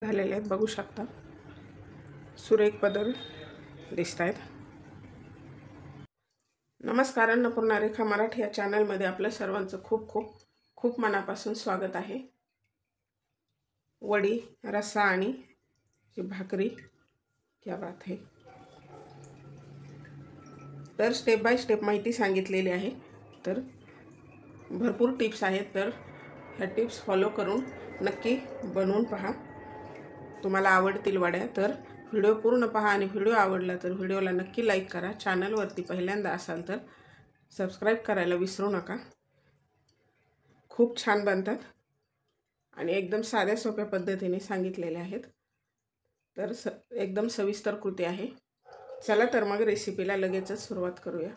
झालेले आहेत, बघू शकता. सुरेख पदर दिसत आहेत. नमस्कार, अन्नपूर्णा रेखा मराठी या चॅनलमध्ये आपलं सर्वांचं खूप खूप खूप मनापासून स्वागत आहे. वडी, रस्सा आणि भाकरी, क्या बात है. तर स्टेप बाय स्टेप माहिती सांगितलेली आहे. तर भरपूर टिप्स आहेत. तर ह्या टिप्स फॉलो करून नक्की बनवून पहा, तुम्हाला आवडतील वड्या. तर व्हिडिओ पूर्ण पहा आणि व्हिडिओ आवडला तर व्हिडिओला नक्की लाईक करा. चॅनलवरती पहिल्यांदा असाल तर सबस्क्राईब करायला विसरू नका. खूप छान बनतात आणि एकदम साध्या सोप्या पद्धतीने सांगितलेले आहेत. तर एकदम सविस्तर कृती आहे. चला तर मग रेसिपीला लगेचच सुरुवात करूया.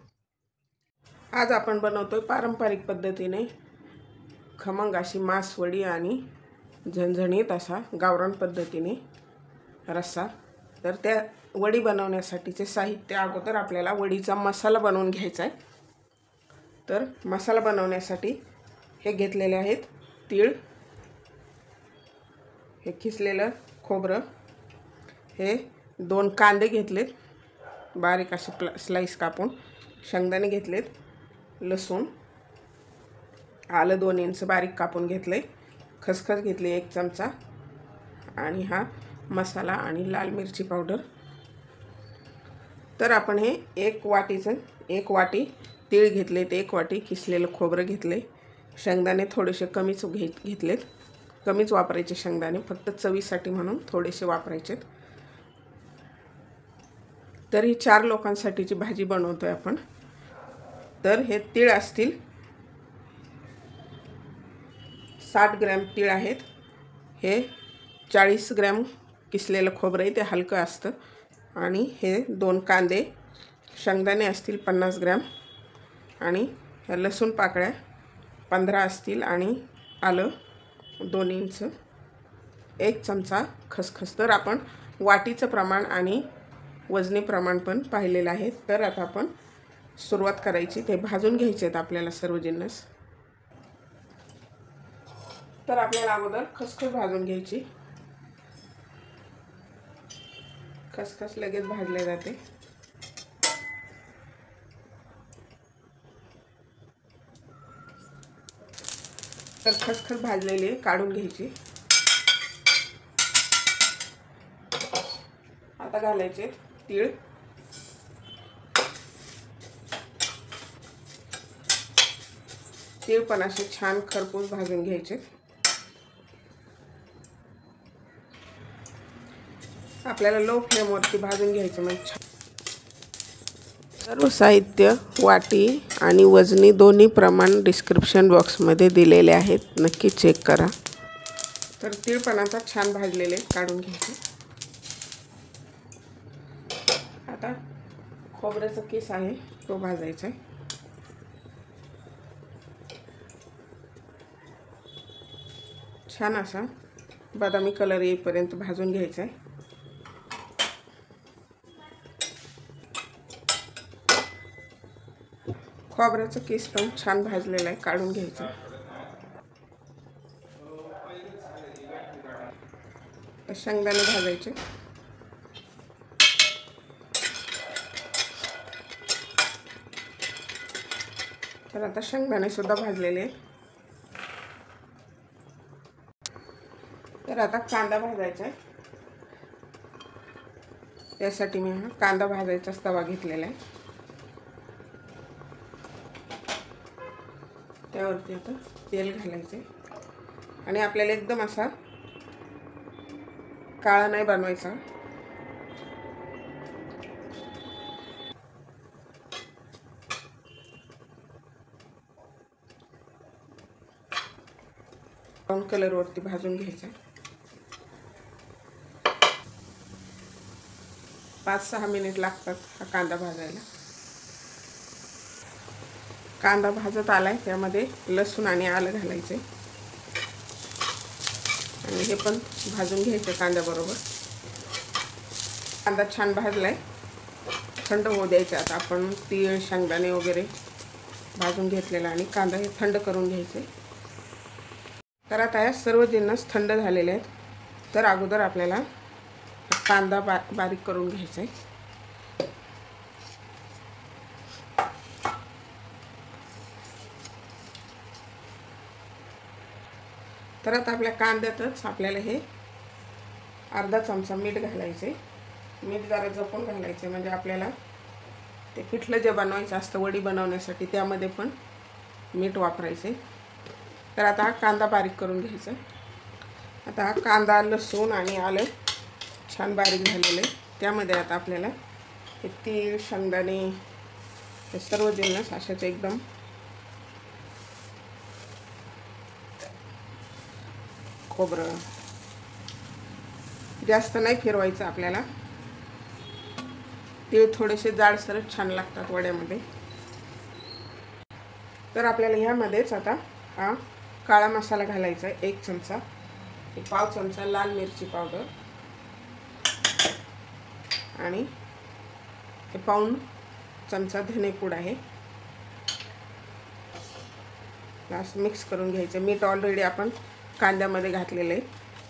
आज आपण बनवतोय पारंपरिक पद्धतीने खमंग अशी मासवडी आणि झणझणीत असा गावरान पद्धतीने रस्सा. तर त्या वडी बनवण्यासाठीचे साहित्य अगोदर आपल्याला वडीचा मसाला बनवून घ्यायचा आहे. तर मसाला बनवण्यासाठी हे घेतलेले आहेत तीळ, हे खिसलेलं खोबरं, हे 2 कांदे घेतलेत बारीक असे स्लाइस कापून, शेंगदाणे घेतलेत, लसूण, आलं 2 इंच बारीक कापून घेतले, खसखस घेतली 1 चमचा आणि हा मसाला आणि लाल मिरची पावडर. तर आपण हे 1 वाटी तीळ घेतलेत, 1 वाटी किसलेलं खोबरं घेतले, शेंगदाणे थोडेसे कमीच घेतलेत. कमीच वापरायचे शेंगदाणे, फक्त चवीसाठी म्हणून थोडेसे वापरायचेत. तर ही 4 लोकांसाठीची भाजी बनवतोय आपण. तर हे तीळ असतील 60 ग्रॅम तीळ आहेत. हे 40 ग्रॅम किसलेलं खोबरं आहे, ते हलकं असतं. आणि हे 2 कांदे, शेंगदाणे असतील 50 ग्रॅम आणि ह्या लसूण पाकळ्या 15 असतील आणि आलं 2 इंच, 1 चमचा खसखस. तर आपण वाटीचं प्रमाण आणि वजनी प्रमाण पण पाहिलेलं आहे. तर आता आपण सुरुवात करायची. ते भाजून घ्यायचे आहेत आपल्याला सर्व जिन्नस. तर आपल्याला अगोदर खसखस भाजून घ्यायची. खसखस लगेच भाजले जाते. तर खसखस भाजलेली काढून घ्यायची. आता घालायचे तीळ, तीळ पण असे छान खरपूस भाजून घ्यायचे. आपल्याला लो फ्लेमवरती भाजून घ्यायचे. मग सर्व साहित्य, वाटी आणि वजनी दोन्ही प्रमाण डिस्क्रिप्शन बॉक्समध्ये दिलेले आहेत, नक्की चेक करा. तर तीळ पण आता छान भाजलेले काढून घ्यायचे. आता खोबऱ्याचा किस आहे तो भाजायचा आहे. छान असा बदामी कलर येईपर्यंत भाजून घ्यायचा आहे. खोबऱ्याचा किस पण छान भाजलेला आहे, काढून घ्यायचा. शेंगदाणे भाजायचे. तर आता शेंगदाणे सुद्धा भाजलेले आहेत. तर आता कांदा भाजायचा आहे. त्यासाठी मी हा कांदा भाजायचा तवा घेतलेला आहे. त्यावरती आता तेल घालायचे आणि आपल्याला एकदम असा काळा नाही बनवायचा. ब्राऊन कलरवरती भाजून घ्यायचा. 5-6 मिनिट लागतात हा कांदा भाजायला. कांदा भाजत आलाय, त्यामध्ये लसूण आणि आलं घालायचे आणि हे पण भाजून घ्यायचं कांद्याबरोबर. कांदा छान भाजलाय, थंड होऊ द्यायचा. आता आपण तीळ, शेंगदाणे वगैरे भाजून घेतलेला आणि कांदा हे थंड करून घ्यायचे. तर आता या सर्व जिन्नस थंड झालेले आहेत. तर अगोदर आपल्याला कांदा बारीक करून घ्यायचा आहे. तर आता आपल्या कांद्यातच आपल्याला हे अर्धा चमचा मीठ घालायचे. मीठ जरा जपून घालायचे म्हणजे आपल्याला ते पिठलं जे बनवायचं असतं वडी बनवण्यासाठी त्यामध्ये पण मीठ वापरायचे. तर आता हा कांदा बारीक करून घ्यायचा. आता हा कांदा, लसूण आणि आलं छान बारीक झालेलं आहे. त्यामध्ये आता आपल्याला हे तीळ, शेंगदाणे हे सर्व जिन्नस अशाच एकदम खोबरं जास्त नाही फिरवायचं आपल्याला. तीळ थोडेसे जाडसरच छान लागतात वड्यामध्ये. तर आपल्याला ह्यामध्येच आता हा काळा मसाला घालायचा आहे 1 चमचा, 1/2 चमचा लाल मिरची पावडर आणि 1/2 चमचा धनेपूड आहे. असं मिक्स करून घ्यायचं. मीठ ऑलरेडी आपण कांद्यामध्ये घातलेलं आहे.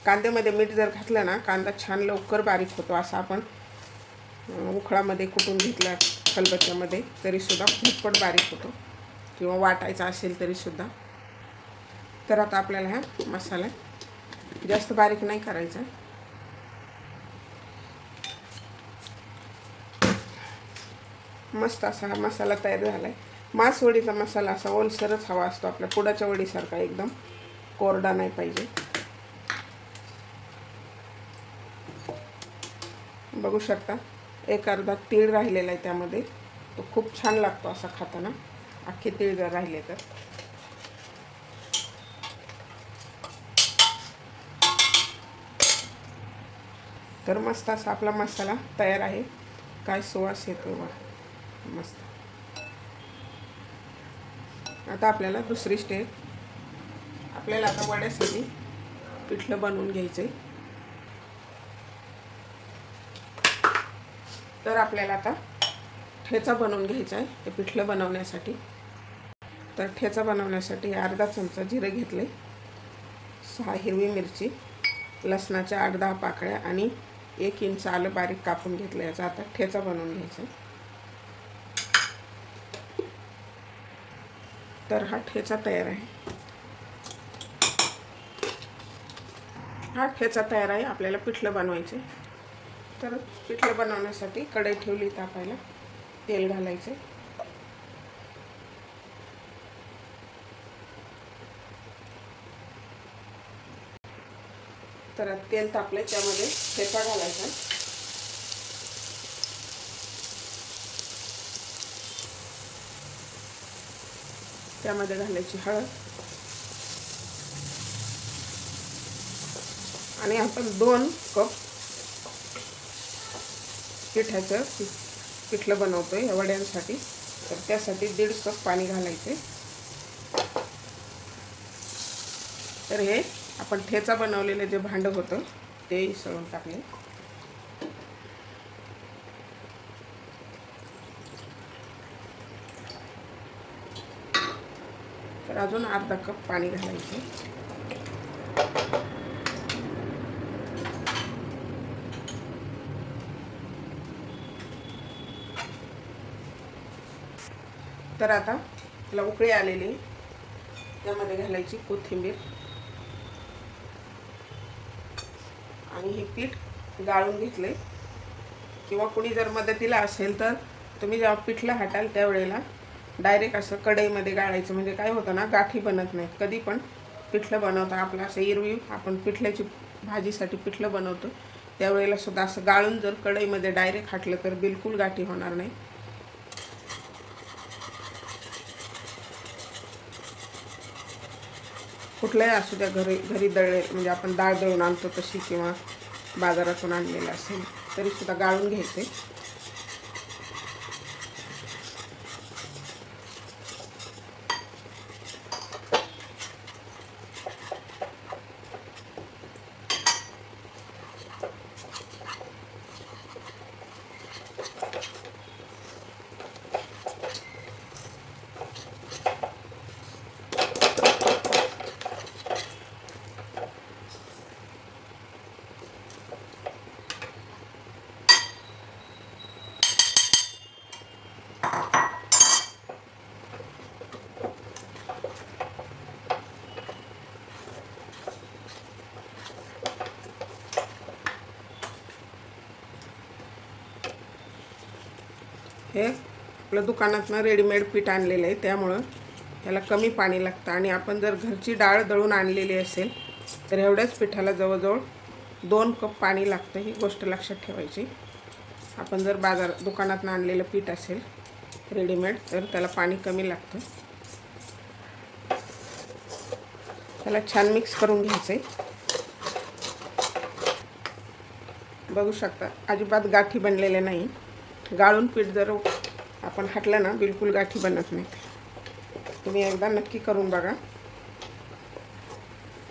कांद्यामध्ये मीठ जर घातलं ना कांदा छान लवकर बारीक होतो. असं आपण उखळामध्ये कुटून घेतला खलबत्त्यामध्ये तरीसुद्धा खूपच बारीक होतो, किंवा वाटायचा असेल तरीसुद्धा. तर आता आपल्याला हा मसाला जास्त बारीक नाही करायचा. मस्त असा हा मसाला तयार झाला आहे. मासवडीचा मसाला असा ओलसरच हवा असतो, आपल्या पुडाच्या वडीसारखा एकदम कोरडा नाही पाहिजे. बघू शकता एक अर्धा तीळ राहिलेला आहे त्यामध्ये. तो खूप छान लागतो असा खाताना, अख्खे तीळ जर राहिले तर. तर मस्त असा आपला मसाला तयार आहे. काय सुवास येतो वा, मस्त. आता आपल्याला दुसरी स्टेप, आपल्याला आता वड्यासाठी पिठलं बनवून घ्यायचं आहे. तर आपल्याला आता ठेचा बनवून घ्यायचा आहे ते पिठलं बनवण्यासाठी. तर ठेचा बनवण्यासाठी अर्धा चमचा जिरे घेतले, 6 हिरवी मिरची, लसणाच्या 8-10 पाकळ्या आणि 1 इंच आलं बारीक कापून घेतलं. याचा आता ठेचा बनवून घ्यायचा. तर हा ठेचा तयार आहे. हा ठेचा तयार आहे. आपल्याला पिठलं बनवायचे. तर पिठलं बनवण्यासाठी कढई ठेवली तापायला, तेल घालायचे. तर तेल तापले त्यामध्ये ठेचा घालायचा. त्यामध्ये घालायची हळद आणि आपण 2 कप पिठाचं पिठलं बनवतोय या वड्यांसाठी. तर त्यासाठी 1.5 कप पाणी घालायचे. तर हे आपण ठेचा बनवलेलं जे भांडं होतं ते इसळून टाकले. तर अजून अर्धा कप पाणी घालायचं. तर आता त्याला उकळी आलेली, त्यामध्ये घालायची कोथिंबीर आणि हे पीठ गाळून घेतले. किंवा कुणी जर मदतीला असेल तर तुम्ही जेव्हा पिठलं हाटाल त्यावेळेला डायरेक्ट असं कढईमध्ये गाळायचं. म्हणजे काय होतं ना, गाठी बनत नाहीत. कधी पण पिठलं बनवता आपलं असं एरवी आपण पिठल्याची भाजीसाठी पिठलं बनवतो त्यावेळेला सुद्धा असं गाळून जर कढईमध्ये डायरेक्ट हाटलं तर बिलकुल गाठी होणार नाही. कुठलंही असू द्या, घरी दळले म्हणजे आपण डाळ दळून आणतो तशी किंवा बाजारातून आणलेलं असेल तरीसुद्धा गाळून घ्यायचे. हे आपलं दुकानातनं रेडीमेड पीठ आणलेलं आहे, त्यामुळं ह्याला कमी पाणी लागतं. आणि आपण जर घरची डाळ दळून आणलेली असेल तर एवढ्याच पिठाला जवळजवळ 2 कप पाणी लागतं. ही गोष्ट लक्षात ठेवायची. आपण जर दुकानातनं आणलेलं पीठ असेल रेडीमेड तर त्याला पाणी कमी लागतं. त्याला छान मिक्स करून घ्यायचं आहे. बघू शकता अजिबात गाठी बनलेले नाही. गाळून पीठ जर आपण हाटलं ना बिलकुल गाठी बनत नाहीत. तुम्ही एकदा नक्की करून बघा,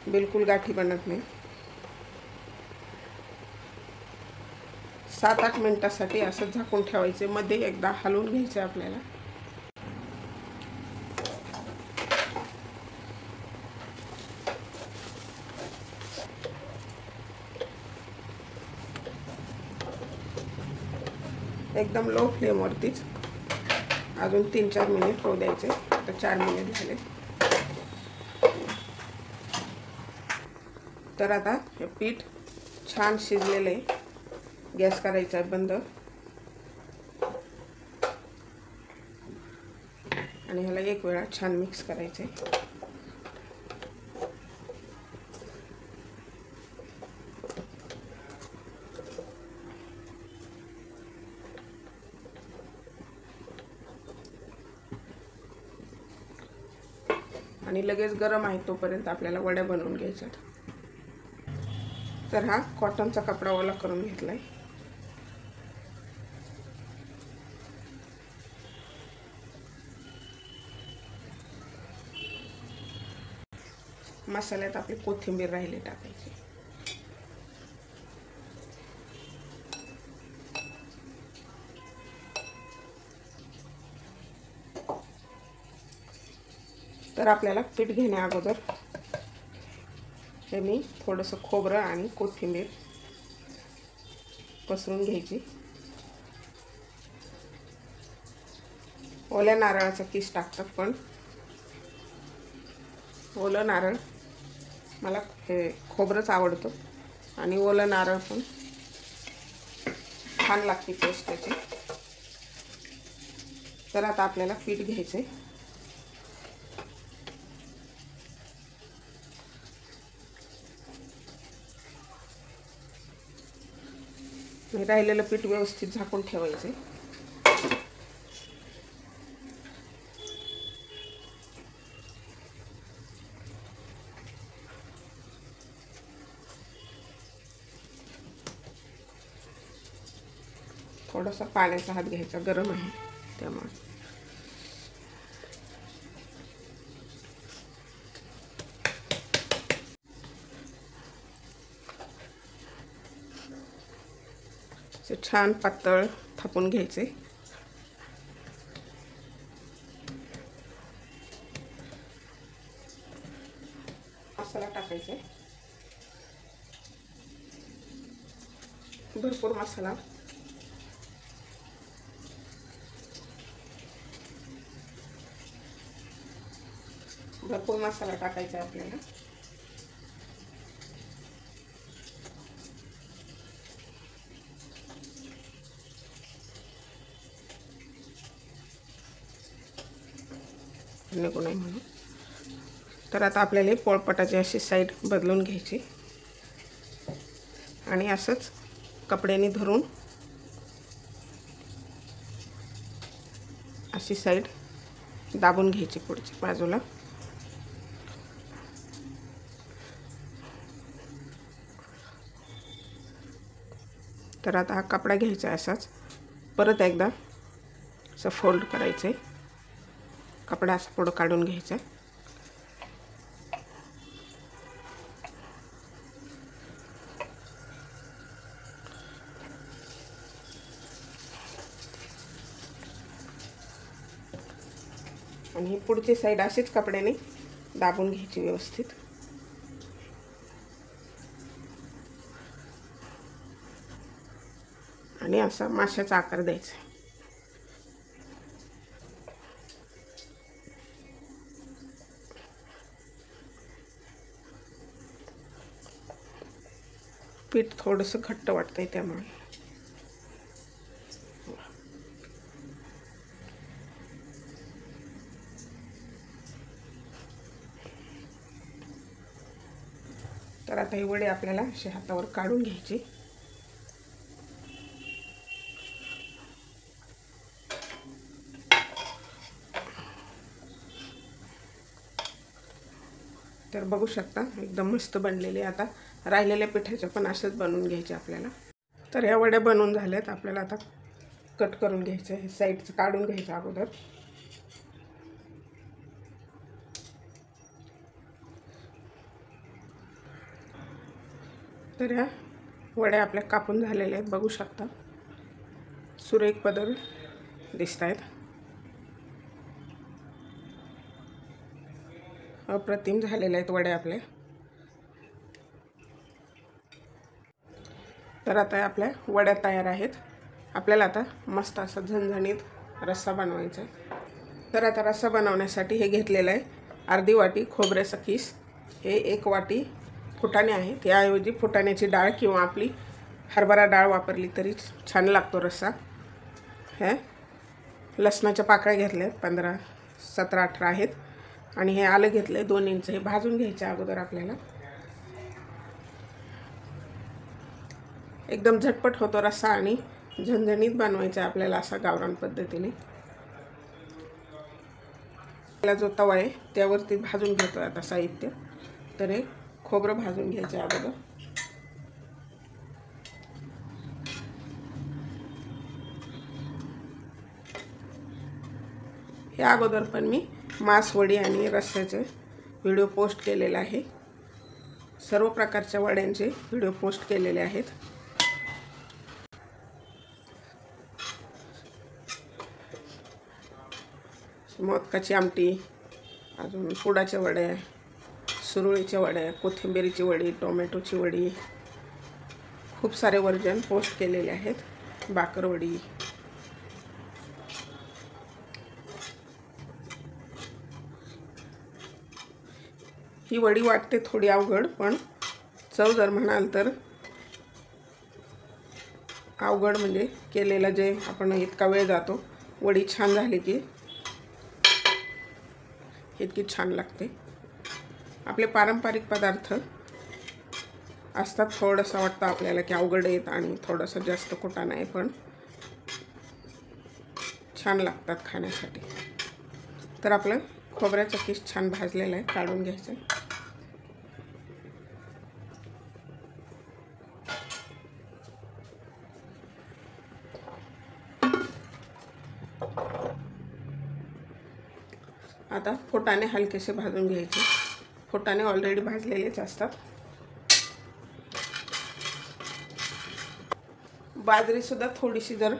बिलकुल गाठी बनत नाही. 7-8 मिनिटासाठी असं झाकून ठेवायचे. मध्ये एकदा हलवून घ्यायचे आपल्याला. एकदम लो फ्लेमवरतीच अजून 3-4 मिनिट होऊ द्यायचे. आता 4 मिनिट झाले. तर आता हे पीठ छान शिजलेलं आहे. गॅस करायचा आहे बंद आणि ह्याला एक वेळा छान मिक्स करायचं आहे. आणि लगेच गरम आहे तोपर्यंत आपल्याला वड्या बनवून घ्यायच्या. तर हा कॉटनचा कपडा ओला करून घेतलाय. मसाल्यात आपली कोथिंबीर राहिली टाकायची. तर आपल्याला पीठ घेण्या अगोदर हे मी थोडंसं खोबरं आणि कोथिंबीर पसरून घ्यायची. ओल्या नारळाचा किस टाकतात, पण ओलं नारळ मला हे खोबरंच आवडतं आणि ओलं नारळ पण छान लागते टेस्ट त्याची. तर आता आपल्याला पीठ घ्यायचं आहे. राहिलेलं पीठ व्यवस्थित झाकून ठेवायचं. थोडासा पाण्याचा हात घ्यायचा, गरम आहे त्यामुळे. छान पातळ थापून घ्यायचे. मसाला टाकायचे, भरपूर मसाला. भरपूर मसाला टाकायचा आपल्याला. नको नाही म्हणून. तर आता आपल्याला पोळपाटाची अशी साईड बदलून घ्यायची आणि असंच कपड्याने धरून अशी साईड दाबून घ्यायची पुढच्या बाजूला. तर आता हा कपडा घ्यायचा असाच परत एकदा असं फोल्ड करायचं. कपडा असं पुढं काढून घ्यायचा. आणि पुढची साईड अशीच कपड्याने दाबून घ्यायची व्यवस्थित. आणि असा माशाचा आकार द्यायचा. पीठ थोडंसं घट्ट वाटतंय त्यामुळे. आता हे वडे आपल्याला असे हातावर काढून घ्यायचे. तर बघू शकता एकदम मस्त बनलेले. आता राहिलेल्या पिठाच्या पण असेच बनवून घ्यायचे आपल्याला. तर ह्या वड्या बनवून झाल्यात. आपल्याला आता कट करून घ्यायचं. हे साईडचं काढून घ्यायचं अगोदर. तर ह्या वड्या आपल्या कापून झालेल्या आहेत. बघू शकता सुरेख पदर दिसत आहेत. अप्रतिम झालेल्या आहेत वड्या आपल्या. तर आता आपल्या वड्या तयार आहेत. आपल्याला आता मस्त असा झणझणीत रस्सा बनवायचा आहे. तर आता रस्सा बनवण्यासाठी हे घेतलेलं आहे अर्धी वाटी खोबऱ्याचा किस. हे 1 वाटी फुटाणे आहे. त्याऐवजी फुटाण्याची डाळ किंवा आपली हरभरा डाळ वापरली तरी छान लागतो रस्सा. हे लसणाच्या पाकळ्या घेतल्या आहेत 15, 17, 18 आहेत. आणि हे आलं घेतलं आहे 2 इंच. हे भाजून घ्यायचं अगोदर आपल्याला. एकदम झटपट होतो रस्सा आणि झणझणीत बनवायचा आपल्याला असा गावरान पद्धतीने. आपला जो तवा आहे त्यावरती भाजून घेतो आता साहित्य. तर हे खोबरं भाजून घ्यायचं अगोदर. हे अगोदर पण मी मासवडी आणि रस्स्याचे व्हिडिओ पोस्ट केलेले आहे. सर्व प्रकारच्या वड्यांचे व्हिडिओ पोस्ट केलेले आहेत. मोदकाची आमटी, अजून पुडाच्या वड्या, सुरळीच्या वड्या, कोथिंबीरीची वडी, टोमॅटोची वडी, खूप सारे वर्जन पोस्ट केलेले आहेत. बाकरवडी. ही वडी वाटते थोडी अवघड, पण चव जर म्हणाल तर अवघड म्हणजे केलेला जे आपण इतका वेळ जातो. वडी छान झाली की इतकी छान लागते. आपले पारंपरिक पदार्थ असतात. थोडंसं वाटतं आपल्याला की अवघड आहेत आणि थोडंसं जास्त कुटाणा आहे, पण छान लागतात खाण्यासाठी. तर आपलं खोबऱ्याचा किस छान भाजलेला आहे. काढून घ्यायचं. आता फुटाणे हलकेसे भाजून घ्यायचे. फुटाणे ऑलरेडी भाजलेलेच असतात. बाजरी सुद्धा थोडीशी जर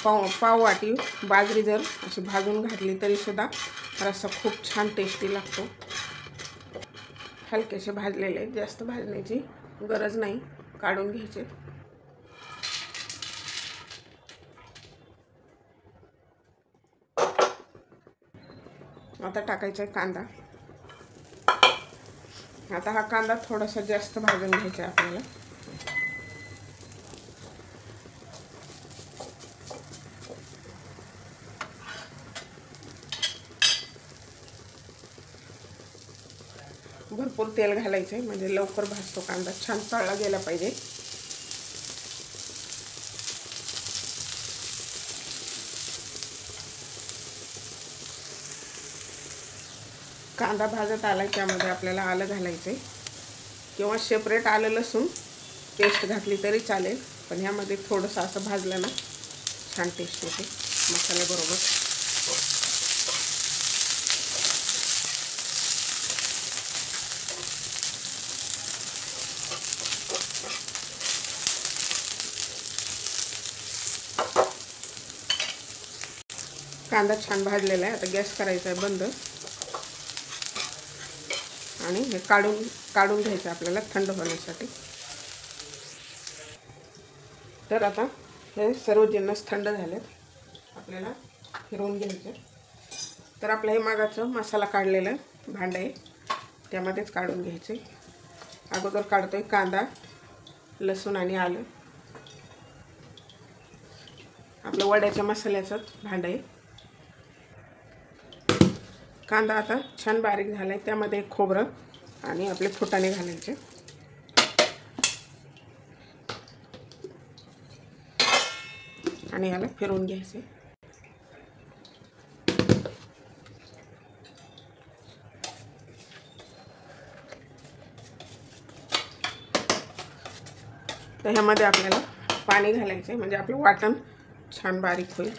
पाव वाटी बाजरी जर अशी भाजून घातली तरी सुद्धा रस्सा खूप छान टेस्टी लागतो. हलकेसे भाजलेले आहेत, जास्त भाजण्याची गरज नाही. काढून घ्यायचे. आता टाकायचा आहे कांदा. आता हा कांदा थोडासा जास्त भाजून घ्यायचा आहे आपल्याला. भरपूर तेल घालायचं आहे म्हणजे लवकर भाजतो कांदा. छान तळला गेला पाहिजे. कांदा भाजत आला त्यामध्ये आपल्याला आलं घालायचं आहे किंवा सेपरेट आलं लसूण पेस्ट घातली तरी चालेल, पण ह्यामध्ये थोडंसं असं भाजलं ना छान टेस्ट येते मसाल्याबरोबर. कांदा छान भाजलेला आहे. आता गॅस करायचा आहे बंद आणि हे काढून घ्यायचं आपल्याला थंड होण्यासाठी. तर आता हे सर्व जिन्नस थंड झालेत. आपल्याला फिरवून घ्यायचे. तर आपलं हे मागाचं मसाला काढलेलं भांडं आहे त्यामध्येच काढून घ्यायचे. अगोदर काढतोय कांदा, लसूण आणि आलं. आपलं वड्याच्या मसाल्याचं भांडं आहे. कांदा आता छान बारीक झाला आहे. त्यामध्ये खोबरं आणि आपले फुटाणे घालायचे. आणि याला फिरवून घ्यायचे. तर ह्यामध्ये आपल्याला पाणी घालायचं आहे, म्हणजे आपलं वाटण छान बारीक होईल.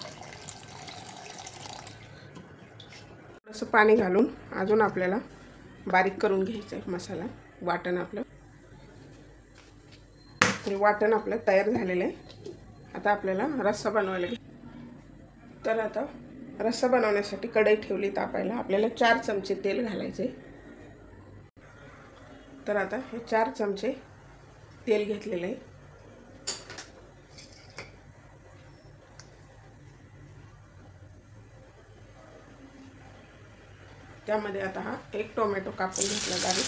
थोडंसं पाणी घालून अजून आपल्याला बारीक करून घ्यायचं आहे मसाला. वाटण आपलं तयार झालेलं आहे. आता आपल्याला रस्सा बनवायला तर आता रस्सा बनवण्यासाठी कढई ठेवली तापायला. आपल्याला 4 चमचे तेल घालायचे. तर आता हे 4 चमचे तेल घेतलेले आहे. त्यामध्ये आता हा 1 टोमॅटो कापून घेतला बारीक.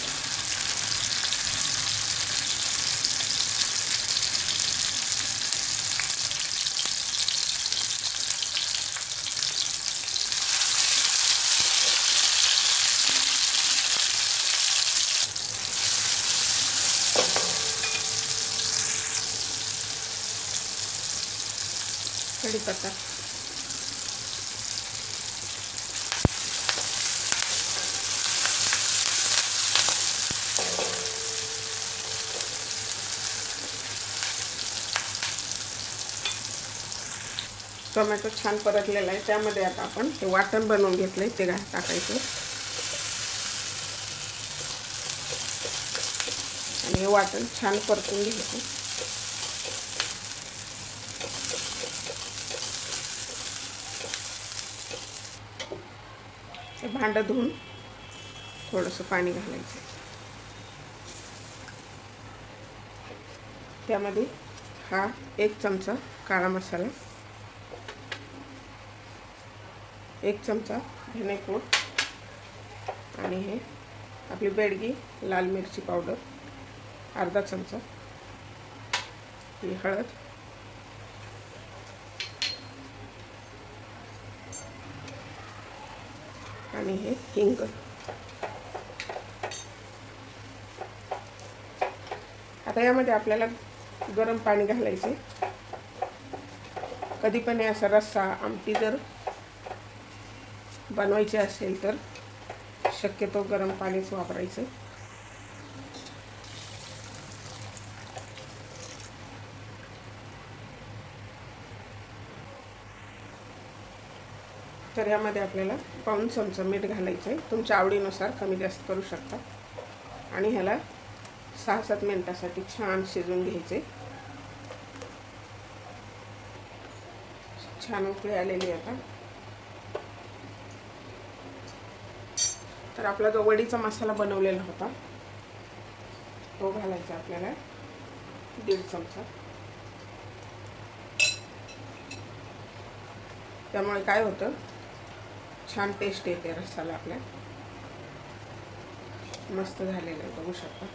कढीपत्ता, टोमॅटो छान परतलेला आहे. त्यामध्ये आता आपण हे वाटण बनवून घेतलंय ते टाकायचं. आणि हे वाटण छान परतून घ्यायचं. हे भांडं धुवून थोडंसं पाणी घालायचं. त्यामध्ये हा 1 चमचा काळा मसाला, 1 चमचा धनेपूड आणि हे आपली बेडगी लाल मिरची पावडर अर्धा चमचा, ही हळद, आणि हे हिंग. आता यामध्ये आपल्याला गरम पाणी घालायचे. कधी पण असा रस्सा आमटी जर बनवायची असेल तर शक्यतो गरम पाणीच वापरायचं. तर यामध्ये आपल्याला पाऊण चमचा मीठ घालायचं आहे. तुमच्या आवडीनुसार कमी जास्त करू शकता. आणि ह्याला 6-7 मिनिटासाठी छान शिजवून घ्यायचे. छान उकळी आलेली आता. तर आपला जो वडीचा मसाला बनवलेला होता तो घालायचा आपल्याला 1.5 चमचा. त्यामुळे काय होतं, छान टेस्ट येते रस्साला आपल्या. मस्त झालेलं आहे, बघू शकता.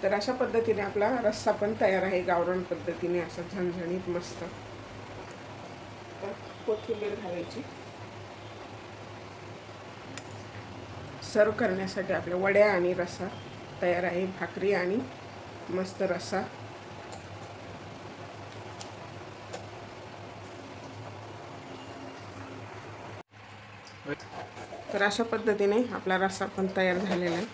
तर अशा पद्धतीने आपला रस्सा पण तयार आहे, गावरान पद्धतीने असा झणझणीत मस्त. तर कोथिंबीर घालायची. सर्व करण्यासाठी आपल्या वड्या आणि रस्सा तयार आहे. भाकरी आणि मस्त रस्सा. तर अशा पद्धतीने आपला रस्सा पण तयार झालेला आहे.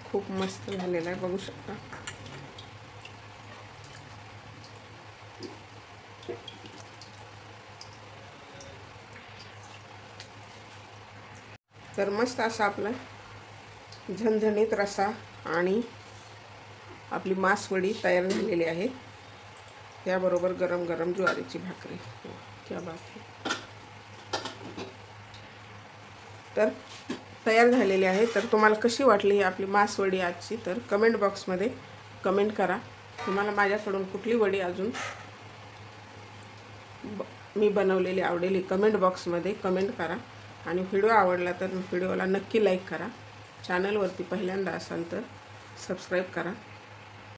खूप मस्त झालेला आहे, बघू शकता. तर मस्त असा आपला झणझणीत रस्सा आणि आपली मासवडी तयार झालेली आहे. त्याबरोबर गरम गरम ज्वारीची भाकरी. क्या बात आहे. तर तयार झालेली आहे. तर तुम्हाला कशी वाटली ही आपली मासवडी आजची, तर कमेंट बॉक्समध्ये कमेंट करा. तुम्हाला माझ्याकडून कुठली वडी अजून मी बनवलेली आवडेल कमेंट बॉक्समध्ये कमेंट करा. आणि व्हिडिओ आवडला तर व्हिडिओला नक्की लाईक करा. चॅनलवरती पहिल्यांदा असाल तर सबस्क्राईब करा.